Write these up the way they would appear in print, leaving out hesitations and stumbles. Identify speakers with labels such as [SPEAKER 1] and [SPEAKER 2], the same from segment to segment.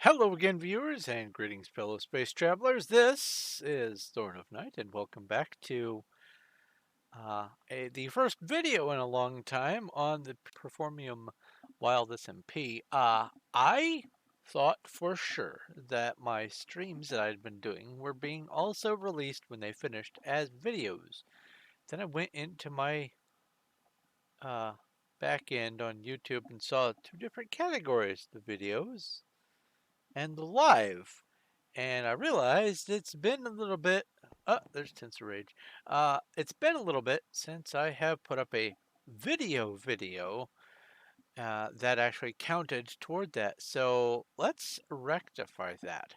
[SPEAKER 1] Hello again, viewers, and greetings, fellow space travelers. This is Thorn of Night, and welcome back to the first video in a long time on the Performium Wild SMP. I thought for sure that my streams that I'd been doing were being also released when they finished as videos. Then I went into my uh, back end on YouTube and saw two different categories: the videos and the live. And I realized it's been a little bit. Oh, there's Tinsel Rage. It's been a little bit since I have put up a video that actually counted toward that. So let's rectify that.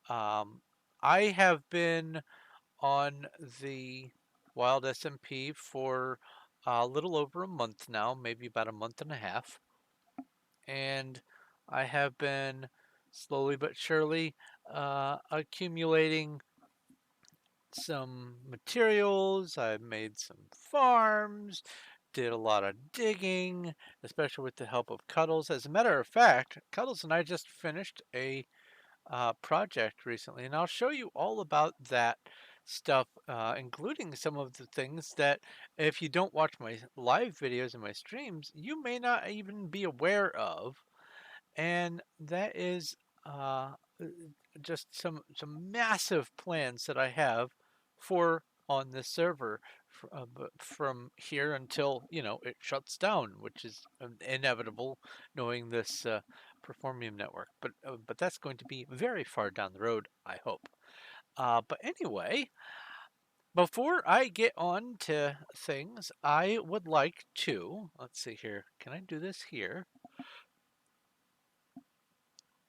[SPEAKER 1] Um, I have been on the Wild SMP for a little over a month now, maybe about a month and a half. And I have been slowly but surely accumulating some materials. I made some farms, did a lot of digging, especially with the help of Cuddles. As a matter of fact, Cuddles and I just finished a project recently, and I'll show you all about that stuff, including some of the things that if you don't watch my live videos and my streams, you may not even be aware of. And that is uh, just some massive plans that I have for on this server from here until it shuts down, which is inevitable, knowing this Performium network. But that's going to be very far down the road, I hope. But anyway, before I get on to things, I would like to let's see here. Can I do this here?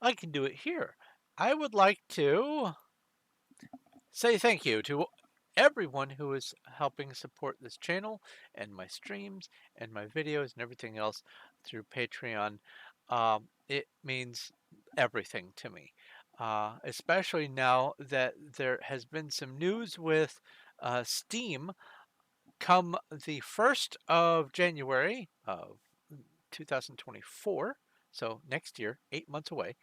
[SPEAKER 1] I can do it here. I would like to say thank you to everyone who is helping support this channel and my streams and my videos and everything else through Patreon. It means everything to me, especially now that there has been some news with Steam come the 1st of January of 2024, so next year, 8 months away.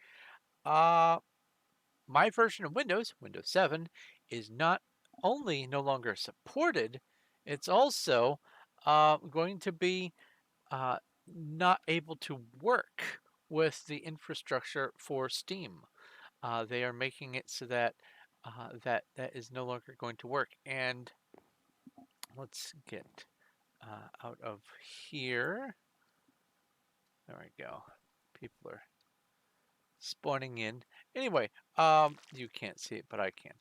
[SPEAKER 1] Uh, my version of Windows, Windows 7, is not only no longer supported, it's also going to be uh, not able to work with the infrastructure for Steam. They are making it so that that is no longer going to work. And let's get out of here. There we go. People are spawning in. Anyway, you can't see it, but I can.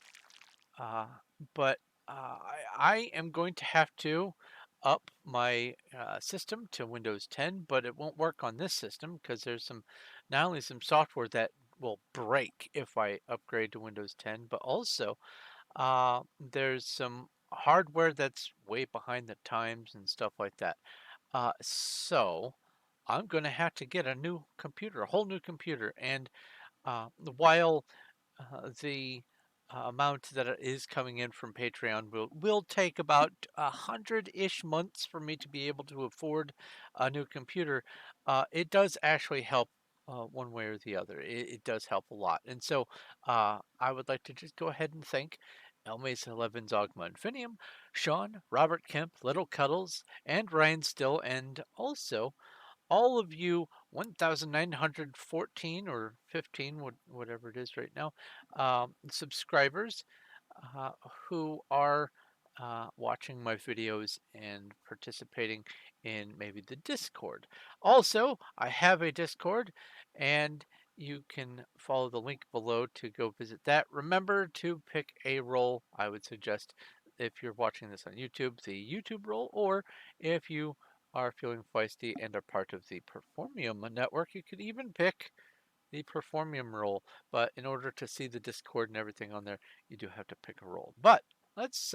[SPEAKER 1] Uh, but I am going to have to up my system to Windows 10, but it won't work on this system because there's not only some software that will break if I upgrade to Windows 10, but also there's some hardware that's way behind the times and stuff like that. So I'm going to have to get a new computer, a whole new computer. And while the amount that is coming in from Patreon will take about 100-ish months for me to be able to afford a new computer. It does actually help one way or the other. It does help a lot. And so I would like to just go ahead and thank Elmace 11's Ogma Infinium, Sean, Robert Kemp, Little Cuddles, and Ryan Still, and also all of you 1,914 or 15, whatever it is right now, subscribers uh, who are watching my videos and participating in maybe the Discord. Also, I have a Discord, and you can follow the link below to go visit that. Remember to pick a role. I would suggest, if you're watching this on YouTube, the YouTube role, or if you are feeling feisty and are part of the Performium network, you could even pick the Performium role. But in order to see the Discord and everything on there, you do have to pick a role. But let's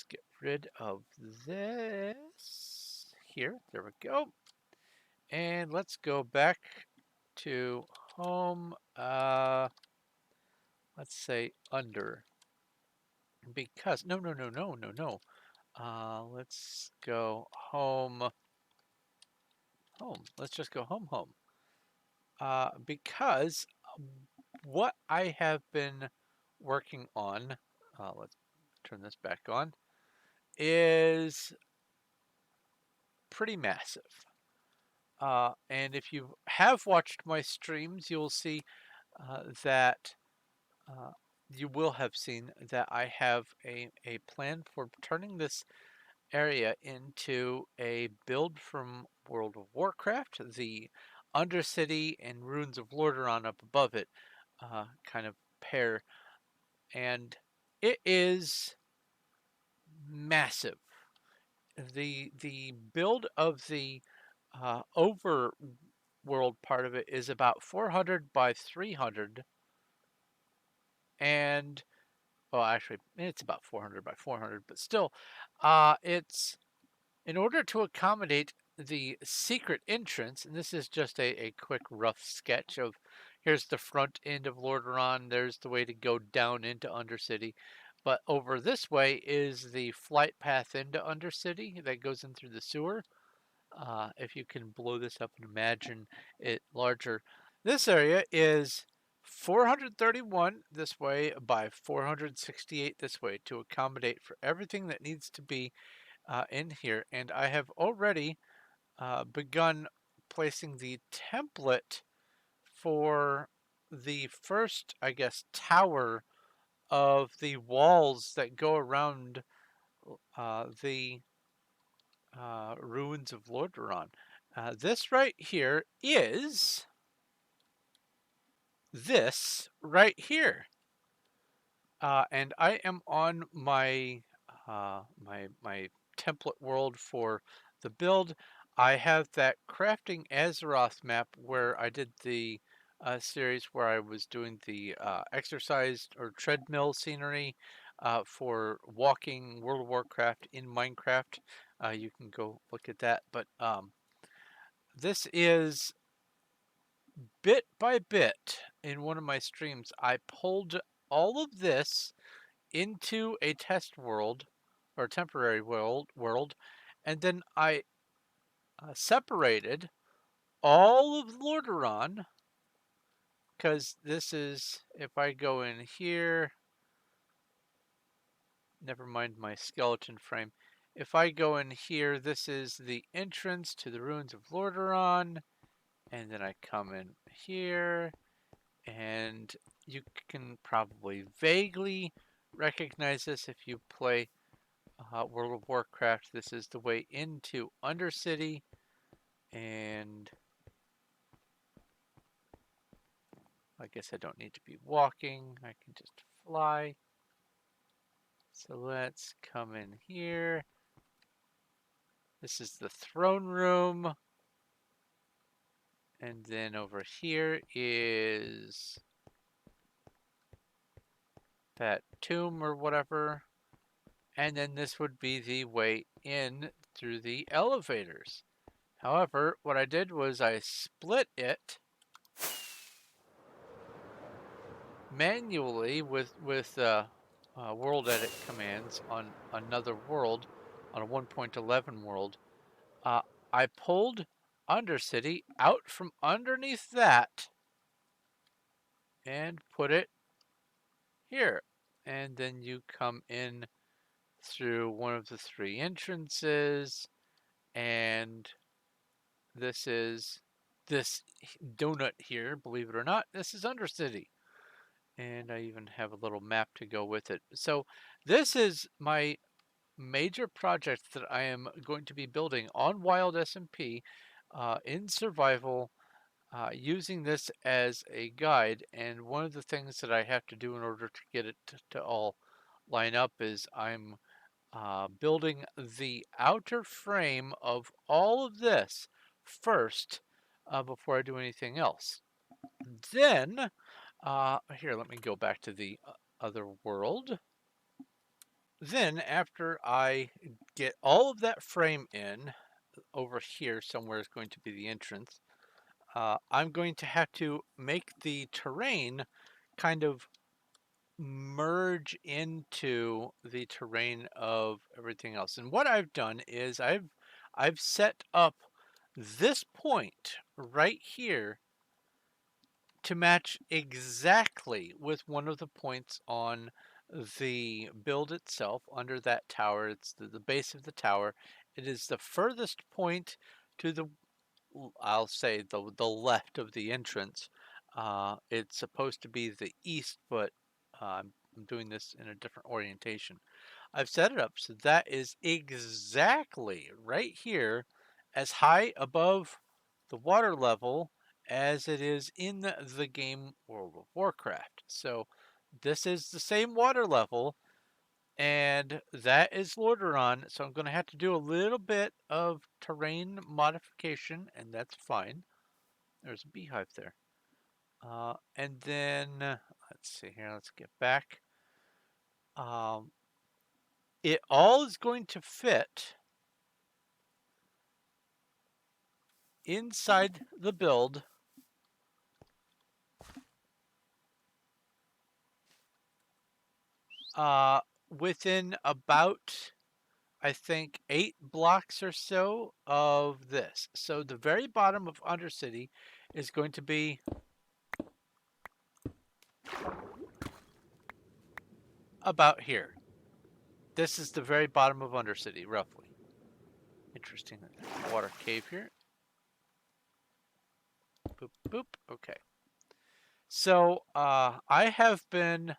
[SPEAKER 1] get rid of this here. There we go. And let's go back to home. Let's say under, because no. Let's go home. Let's just go home. because what I have been working on, let's turn this back on, is pretty massive. And if you have watched my streams, you'll see that uh, you will have seen that I have a plan for turning this area into a build from World of Warcraft. The Undercity and Ruins of Lordaeron up above it kind of pair, and it is massive. The build of the overworld part of it is about 400 by 300, and well, actually, it's about 400 by 400, but still, it's in order to accommodate the secret entrance, and this is just a quick rough sketch of here's the front end of Lordaeron, there's the way to go down into Undercity. But over this way is the flight path into Undercity that goes in through the sewer. If you can blow this up and imagine it larger, this area is 431 this way by 468 this way to accommodate for everything that needs to be in here. And I have already begun placing the template for the first, I guess, tower of the walls that go around the ruins of Lordaeron. This right here is this right here. And I am on my my template world for the build. I have that crafting Azeroth map where I did the series where I was doing the exercise or treadmill scenery for walking World of Warcraft in Minecraft. You can go look at that. But this is bit by bit in one of my streams. I pulled all of this into a test world or temporary world, and then I separated all of Lordaeron because this is if I go in here, never mind my skeleton frame. If I go in here, this is the entrance to the ruins of Lordaeron, and then I come in here, and you can probably vaguely recognize this if you play World of Warcraft. This is the way into Undercity, and I guess I don't need to be walking. I can just fly. So let's come in here. This is the throne room. And then over here is that tomb or whatever. And then this would be the way in through the elevators. However, what I did was I split it manually with world edit commands on another world, on a 1.11 world. Uh, I pulled Undercity out from underneath that and put it here. And then you come in through one of the three entrances, and this is this donut here, believe it or not, this is Undercity. And I even have a little map to go with it. So this is my major project that I am going to be building on Wild SMP in survival using this as a guide. And one of the things that I have to do in order to get it to all line up is I'm building the outer frame of all of this first before I do anything else. Then, here, let me go back to the other world. Then, after I get all of that frame in, over here somewhere is going to be the entrance. I'm going to have to make the terrain kind of merge into the terrain of everything else. And what I've done is I've set up this point right here to match exactly with one of the points on the build itself under that tower. It's the base of the tower. It is the furthest point to the, I'll say, the left of the entrance. It's supposed to be the east, but I'm doing this in a different orientation. I've set it up so that is exactly right here, as high above the water level as it is in the game World of Warcraft. So this is the same water level, and that is Lordaeron. So I'm going to have to do a little bit of terrain modification, and that's fine. There's a beehive there. And then, let's see here, let's get back. Um, it all is going to fit inside the build uh, within about, I think, 8 blocks or so of this. So the very bottom of Undercity is going to be about here. This is the very bottom of Undercity, roughly. Interesting. Water cave here. Boop, boop. Okay. So I have been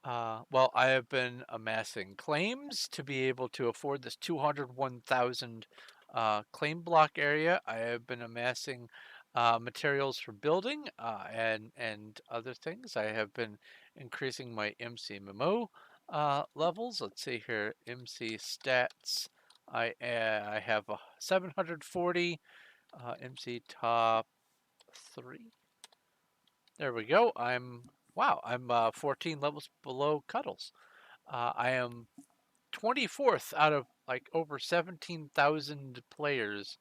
[SPEAKER 1] well, I have been amassing claims to be able to afford this 201,000 claim block area. I have been amassing materials for building and other things. I have been increasing my MCMMO levels. Let's see here, MC stats. I have 740 MC top 3. There we go. I'm 14 levels below Cuddles. I am 24th out of like over 17,000 players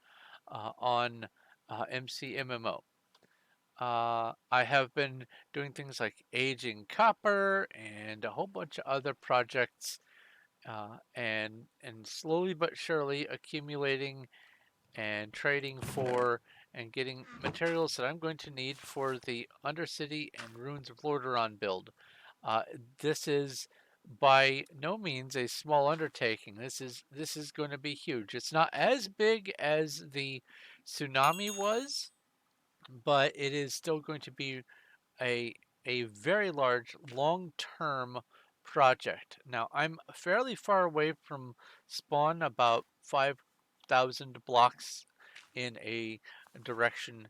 [SPEAKER 1] on MCMMO. I have been doing things like aging copper and a whole bunch of other projects, and slowly but surely accumulating and trading for and getting materials that I'm going to need for the Undercity and Ruins of Lordaeron build. Uh, this is by no means a small undertaking. This is going to be huge. It's not as big as the tsunami was, but it is still going to be a a very large long-term project. Now I'm fairly far away from spawn, about 5,000 blocks in a direction.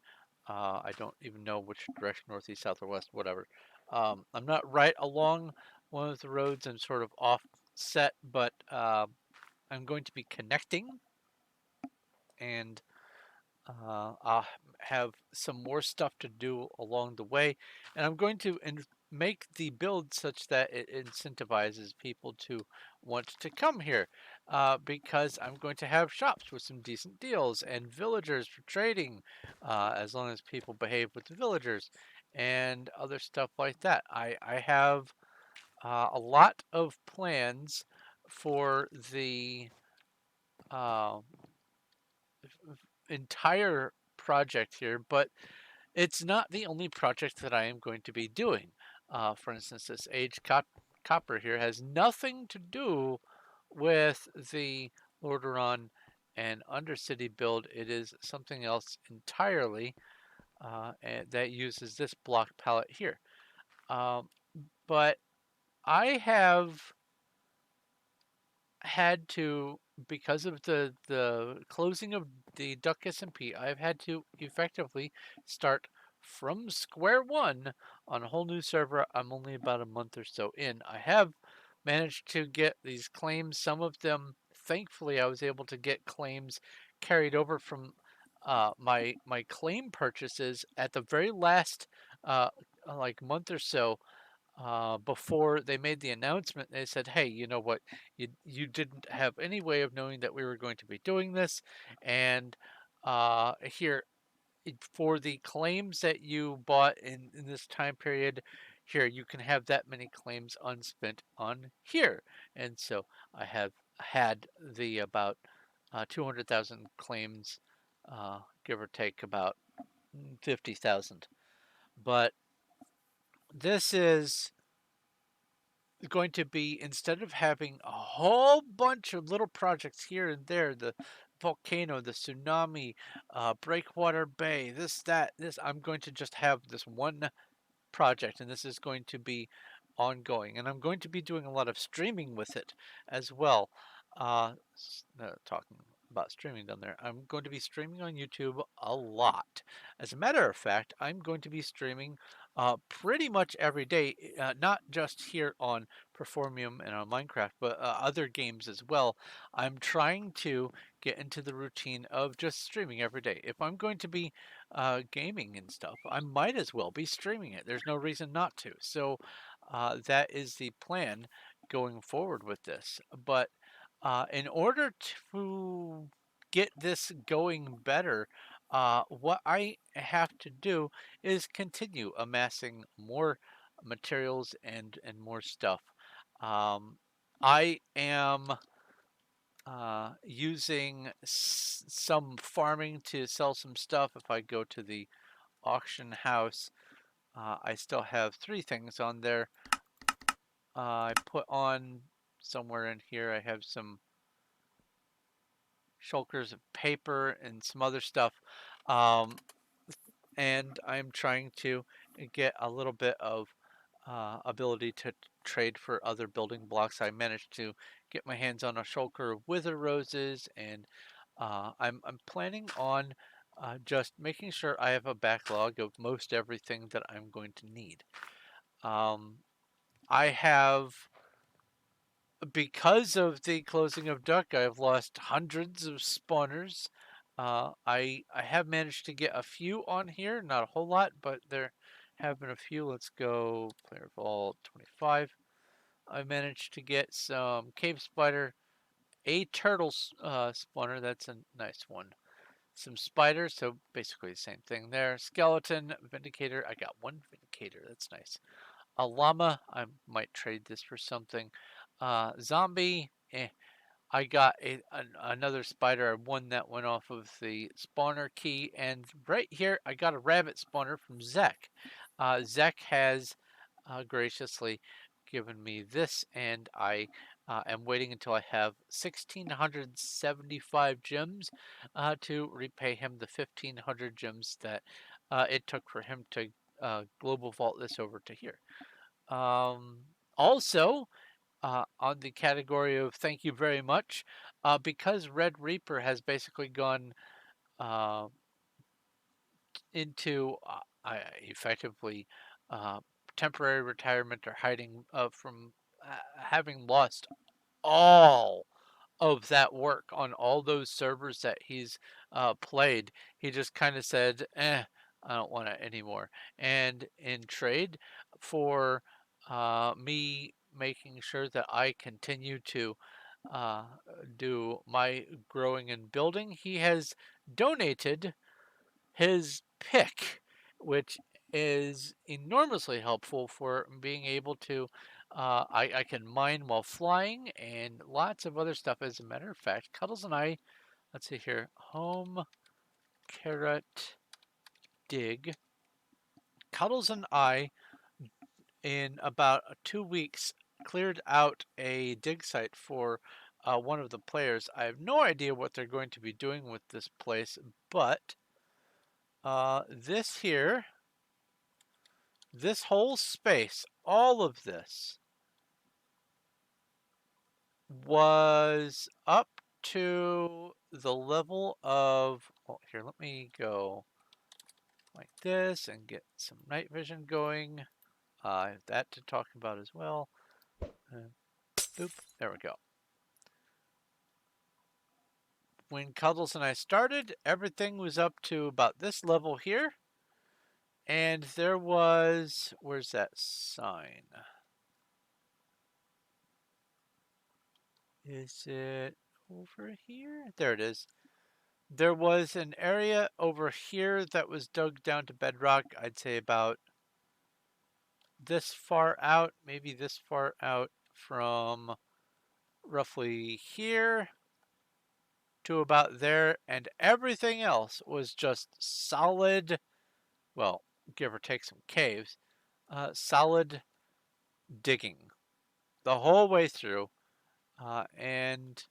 [SPEAKER 1] I don't even know which direction, northeast, south, or west, whatever. I'm not right along one of the roads. I'm sort of offset, but I'm going to be connecting, and I'll have some more stuff to do along the way, and I'm going to make the build such that it incentivizes people to want to come here, because I'm going to have shops with some decent deals and villagers for trading, as long as people behave with the villagers and other stuff like that. I have a lot of plans for the uh, entire project here, but it's not the only project that I am going to be doing. For instance, this copper here has nothing to do with the Lordaeron and Undercity build. It is something else entirely, and that uses this block palette here. Um, but I have had to, because of the closing of the Duck SMP, I've had to effectively start from square one on a whole new server. I'm only about a month or so in. I have managed to get these claims. Some of them, thankfully, I was able to get claims carried over from my claim purchases at the very last like month or so, before they made the announcement. They said, "Hey, you know what? You didn't have any way of knowing that we were going to be doing this, and here, for the claims that you bought in this time period, here you can have that many claims unspent on here." And so I have had the about 200,000 claims, give or take about 50,000. But this is going to be, instead of having a whole bunch of little projects here and there, the volcano, the tsunami, breakwater bay, this, that, this, I'm going to just have this one project, and this is going to be ongoing. And I'm going to be doing a lot of streaming with it as well. Talking about streaming down there, I'm going to be streaming on YouTube a lot. As a matter of fact, I'm going to be streaming pretty much every day, not just here on Performium and on Minecraft, but other games as well. I'm trying to get into the routine of just streaming every day. If I'm going to be gaming and stuff, I might as well be streaming it. There's no reason not to. So that is the plan going forward with this. But in order to get this going better, what I have to do is continue amassing more materials and more stuff. Um, I am using some farming to sell some stuff. If I go to the auction house, I still have 3 things on there. I put on somewhere in here, I have some shulkers of paper and some other stuff. Um, and I'm trying to get a little bit of ability to trade for other building blocks. I managed to get my hands on a shulker of wither roses, and I'm planning on just making sure I have a backlog of most everything that I'm going to need. Um, I have, because of the closing of Duck, I've lost hundreds of spawners. I have managed to get a few on here, not a whole lot, but there have been a few. Let's go player vault 25. I managed to get some cave spider, a turtle spawner. That's a nice one. Some spiders, so basically the same thing there. Skeleton, vindicator. I got 1 vindicator. That's nice. A llama. I might trade this for something. Zombie. I got another spider, one that went off of the spawner key, and right here I got a rabbit spawner from Zek. Zek has graciously given me this, and I am waiting until I have 1,675 gems to repay him the 1,500 gems that it took for him to global vault this over to here. Also, on the category of thank you very much, because Red Reaper has basically gone uh, into effectively uh, temporary retirement or hiding from having lost all of that work on all those servers that he's played. He just kind of said, I don't want it anymore. And in trade for me making sure that I continue to uh, do my growing and building, he has donated his pick, which is enormously helpful for being able to. I can mine while flying and lots of other stuff. As a matter of fact, Cuddles and I, let's see here, home carrot dig. Cuddles and I, in about 2 weeks, cleared out a dig site for one of the players. I have no idea what they're going to be doing with this place, but this here, this whole space, all of this, was up to the level of, oh, here, let me go like this and get some night vision going. I have that to talk about as well. Boop, there we go. When Cuddles and I started, everything was up to about this level here. And there was, where's that sign? Is it over here? There it is. There was an area over here that was dug down to bedrock. I'd say about this far out, maybe this far out from roughly here to about there, and everything else was just solid, well, give or take some caves, solid digging the whole way through. And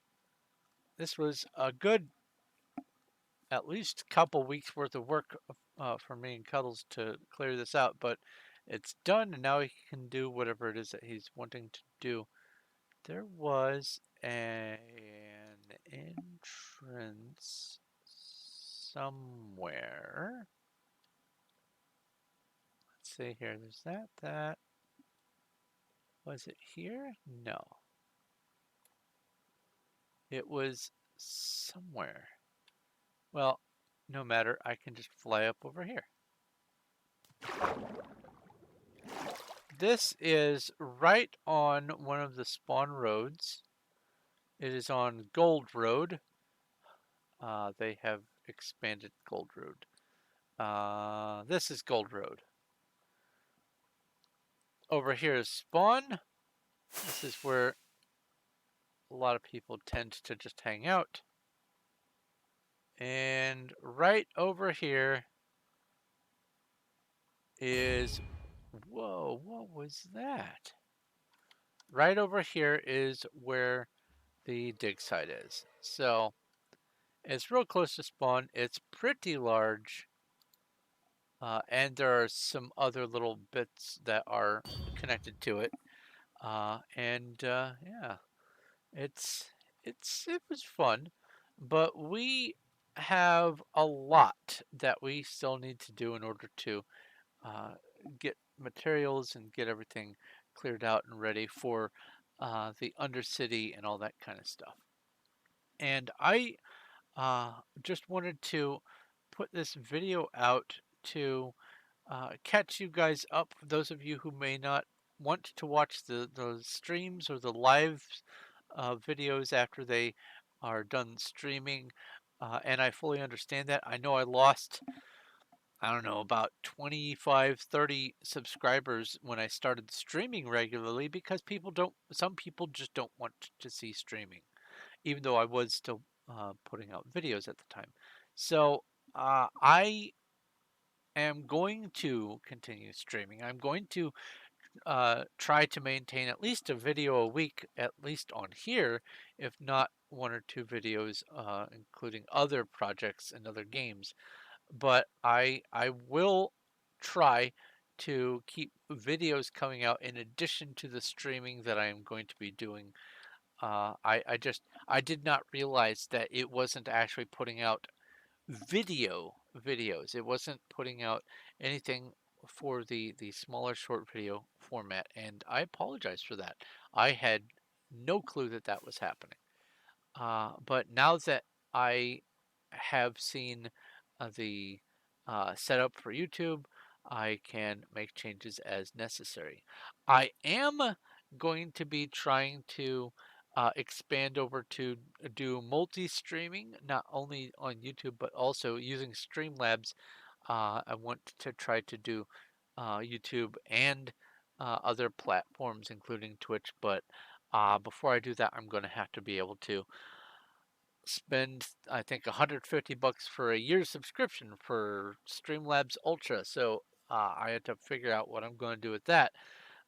[SPEAKER 1] this was a good, at least couple weeks worth of work for me and Cuddles to clear this out. But it's done, and now he can do whatever it is that he's wanting to do. There was an entrance somewhere. Let's see here. There's that. Was it here? No. It was somewhere. Well, no matter. I can just fly up over here. This is right on one of the spawn roads. It is on Gold Road. They have expanded Gold Road. This is Gold Road. Over here is spawn. This is where a lot of people tend to just hang out. And right over here is, whoa, what was that? Right over here is where the dig site is. So it's real close to spawn. It's pretty large. And there are some other little bits that are connected to it. Yeah, it's it was fun, but we have a lot that we still need to do in order to uh, get materials and get everything cleared out and ready for the Undercity and all that kind of stuff. And I just wanted to put this video out to catch you guys up. Those of you who may not want to watch the streams or the live videos after they are done streaming, and I fully understand that. I know I lost, I don't know, about 25, 30 subscribers when I started streaming regularly because some people just don't want to see streaming, even though I was still putting out videos at the time. So I am going to continue streaming. I'm going to try to maintain at least a video a week, at least on here, if not one or two videos, including other projects and other games. But I will try to keep videos coming out in addition to the streaming that I am going to be doing. I did not realize that it wasn't actually putting out videos. It wasn't putting out anything for the smaller short video format, and I apologize for that. I had no clue that that was happening. But now that I have seen the setup for YouTube, I can make changes as necessary. I am going to be trying to expand over to do multi-streaming, not only on YouTube, but also using Streamlabs. I want to try to do YouTube and other platforms, including Twitch, but before I do that, I'm going to have to be able to spend, I think, 150 bucks for a year's subscription for Streamlabs Ultra. So I had to figure out what I'm going to do with that.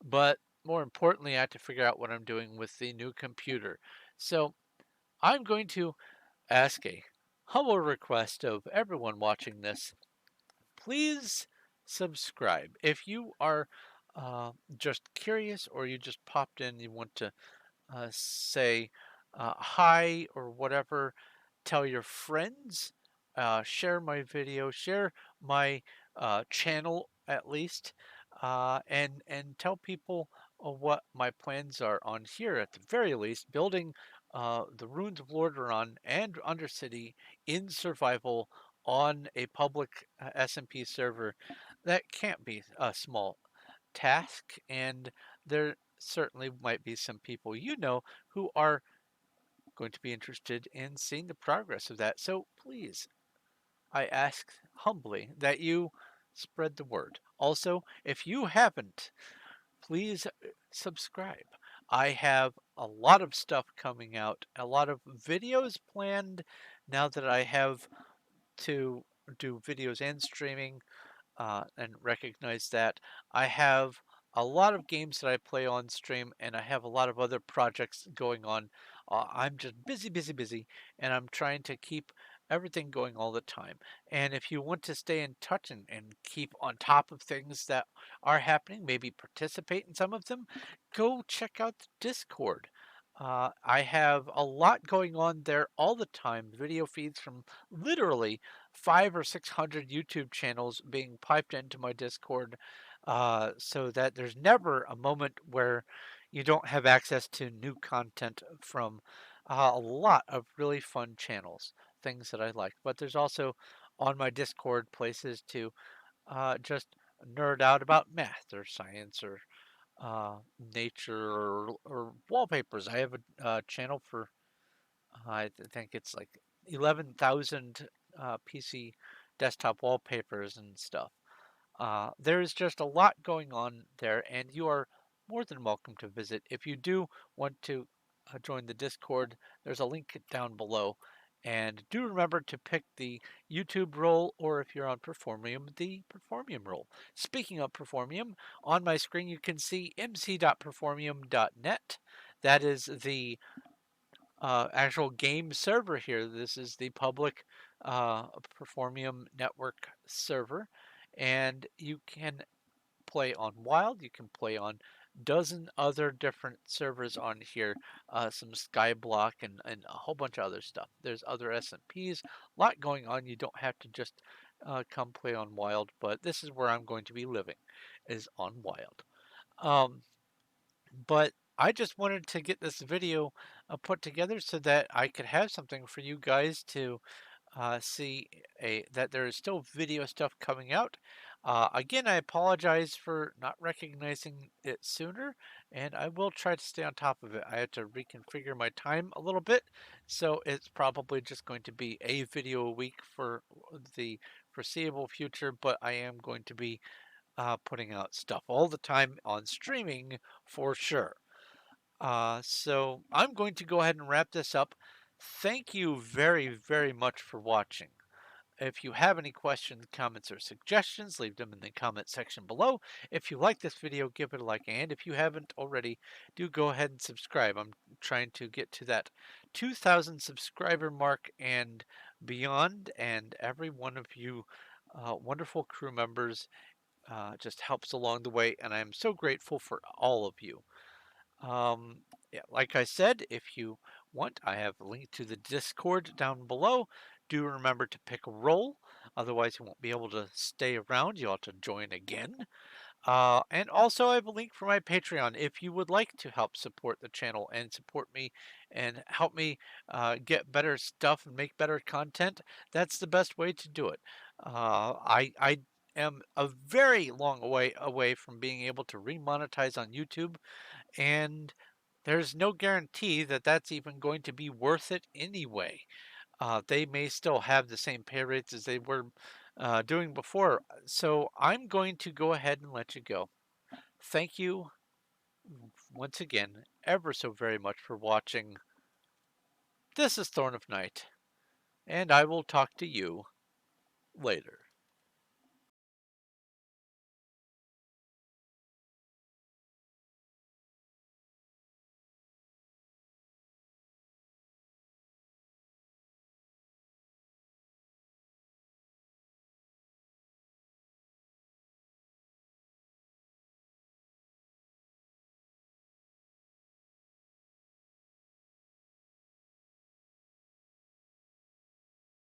[SPEAKER 1] But more importantly, I had to figure out what I'm doing with the new computer. So I'm going to ask a humble request of everyone watching this. Please subscribe. If you are just curious or you just popped in, you want to say hi or whatever, tell your friends, share my video, share my channel at least, and tell people what my plans are on here at the very least, building the Ruins of Lordaeron and Undercity in survival on a public SMP server. That can't be a small task, and there certainly might be some people you know who are going to be interested in seeing the progress of that. So please, I ask humbly that you spread the word. Also, if you haven't, please subscribe. I have a lot of stuff coming out, a lot of videos planned now that I have to do videos and streaming. and recognize that I have a lot of games that I play on stream, and I have a lot of other projects going on. I'm just busy, busy, busy, and I'm trying to keep everything going all the time. And if you want to stay in touch and keep on top of things that are happening, maybe participate in some of them, go check out the Discord. I have a lot going on there all the time. Video feeds from literally 500 or 600 YouTube channels being piped into my Discord, so that there's never a moment where you don't have access to new content from a lot of really fun channels, things that I like. But there's also on my Discord places to just nerd out about math or science or uh, nature or wallpapers. I have a channel for think it's like 11,000 PC desktop wallpapers and stuff. There's just a lot going on there, and you are more than welcome to visit. If you do want to join the Discord, there's a link down below. And do remember to pick the YouTube role, or if you're on Performium, the Performium role. Speaking of Performium, on my screen you can see mc.performium.net. That is the actual game server here. This is the public Performium network server, and you can play on Wild. You can play on dozen other different servers on here, some Skyblock and a whole bunch of other stuff. There's other SMPs, a lot going on. You don't have to just come play on Wild, but this is where I'm going to be living, is on Wild. Um, but I just wanted to get this video put together so that I could have something for you guys to see that there is still video stuff coming out. Again, I apologize for not recognizing it sooner, and I will try to stay on top of it. I had to reconfigure my time a little bit, so it's probably just going to be a video a week for the foreseeable future, but I am going to be putting out stuff all the time on streaming for sure. So I'm going to go ahead and wrap this up. Thank you very, very much for watching. If you have any questions, comments, or suggestions, leave them in the comment section below. If you like this video, give it a like, and if you haven't already, do go ahead and subscribe. I'm trying to get to that 2,000 subscriber mark and beyond, and every one of you wonderful crew members just helps along the way, and I am so grateful for all of you. Yeah, like I said, if you want, I have a link to the Discord down below. Do remember to pick a role, otherwise you won't be able to stay around. You'll have to join again. And also, I have a link for my Patreon if you would like to help support the channel and support me and help me get better stuff and make better content. That's the best way to do it. I am a very long way away from being able to remonetize on YouTube, and there's no guarantee that that's even going to be worth it anyway. They may still have the same pay rates as they were doing before. So I'm going to go ahead and let you go. Thank you once again ever so very much for watching. This is Thorn of Night, and I will talk to you later.